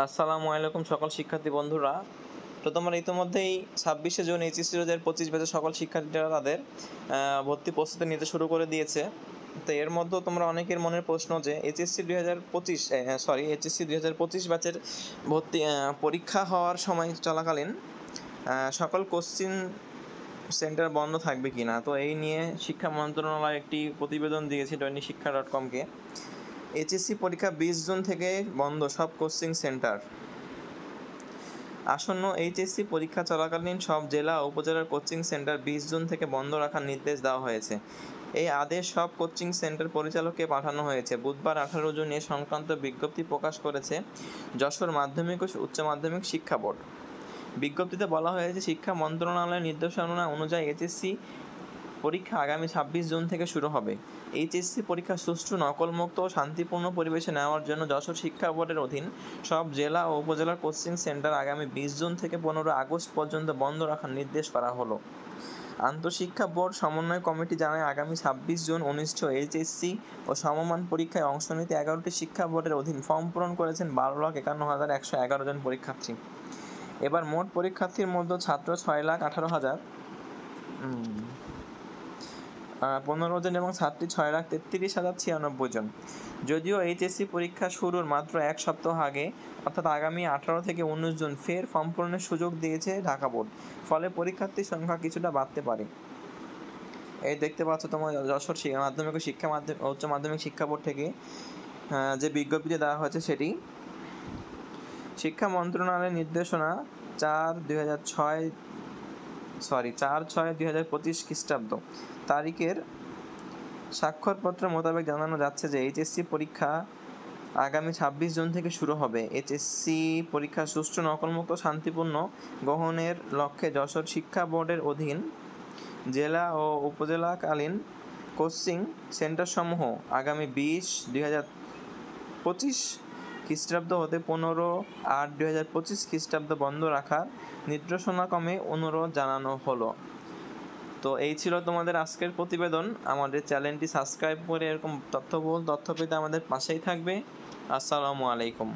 আসসালামু আলাইকুম সকল শিক্ষার্থী বন্ধুরা। তো তোমরা ইতিমধ্যেই 26শে জুন এইচএসসি 2025 ব্যাচের সকল শিক্ষার্থীরা তাদের ভর্তি প্রস্তুতি নিতে শুরু করে দিয়েছে। তো এর মধ্যেও তোমরা অনেকের মনের প্রশ্ন যে এইচএসসি 2025 ব্যাচের ভর্তি পরীক্ষা হওয়ার সময় চলাকালীন সকল কোচিং সেন্টার বন্ধ থাকবে কি না। তো এই নিয়ে শিক্ষা মন্ত্রণালয় একটি প্রতিবেদন দিয়েছে দৈনিক শিক্ষা.com-কে। এইচএসসি পরীক্ষা 20 জুন থেকে বন্ধ সব কোচিং সেন্টার। আসন্ন এইচএসসি পরীক্ষা চলাকালীন সব জেলা ও উপজেলার কোচিং সেন্টার 20 জুন থেকে বন্ধ রাখার নির্দেশ দেওয়া হয়েছে। এই আদেশ সব কোচিং সেন্টার পরিচালককে পাঠানো হয়েছে। বুধবার 18 জুন এ সংক্রান্ত বিজ্ঞপ্তি প্রকাশ করেছে যশোর মাধ্যমিক ও উচ্চ মাধ্যমিক শিক্ষা বোর্ড। বিজ্ঞপ্তিতে বলা হয়েছে, শিক্ষা মন্ত্রণালয়ের নির্দেশনা অনুযায়ী এইচএসসি পরীক্ষা আগামী 26 জুন থেকে শুরু হবে। এইচএসসি পরীক্ষা সুষ্ঠু, নকলমুক্ত ও শান্তিপূর্ণ পরিবেশে নেওয়ার জন্য যশোর শিক্ষা বোর্ডের অধীন সব জেলা ও উপজেলার কোচিং সেন্টার আগামী 20 জুন থেকে 15 আগস্ট পর্যন্ত বন্ধ রাখার নির্দেশ করা হলো। আন্তঃশিক্ষা বোর্ড সমন্বয় কমিটি জানায়, আগামী 26 জুন অনুষ্ঠিত এইচএসসি ও সমমান পরীক্ষায় অংশ নিতে 11টি শিক্ষা বোর্ডের অধীন ফর্ম পূরণ করেছেন 12,51,111 জন পরীক্ষার্থী। এবার মোট পরীক্ষার্থীর মধ্যে ছাত্র 6,18,015 জন এবং ছাত্রী 6,33,096 জন। যদিও এইচএসসি পরীক্ষা শুরুর মাত্র এক সপ্তাহ আগে অর্থাৎ আগামী 18 থেকে 19 জুন ফের ফর্ম পূরণের সুযোগ দিয়েছে ঢাকা বোর্ড, ফলে পরীক্ষার্থীর সংখ্যা কিছুটা বাড়তে পারে। এই দেখতে পাচ্ছ তোমার যশোর মাধ্যমিক ও উচ্চ মাধ্যমিক শিক্ষা বোর্ড থেকে যে বিজ্ঞপ্তি দেওয়া হয়েছে সেটি শিক্ষা মন্ত্রণালয়ের নির্দেশনা 4/6/2025 খ্রিস্টাব্দ তারিখের স্বাক্ষরপত্র মোতাবেক জানানো যাচ্ছে যে এইচএসসি পরীক্ষা আগামী 26 জুন থেকে শুরু হবে। এইচএসসি পরীক্ষা সুষ্ঠু, নকলমুক্ত, শান্তিপূর্ণ গ্রহণের লক্ষ্যে যশোর শিক্ষা বোর্ডের অধীন জেলা ও উপজেলাকালীন কোচিং সেন্টারসমূহ আগামী 20/2025 খ্রিস্টাব্দ হতে 15/8/2025 খ্রিস্টাব্দ বন্ধ রাখার নির্দেশনাক্রমে অনুরোধ জানানো হলো। তো এই ছিল তোমাদের আজকের প্রতিবেদন। আমাদের চ্যানেলটি সাবস্ক্রাইব করে এরকম তথ্য পেতে আমাদের পাশেই থাকবে। আসসালামু আলাইকুম।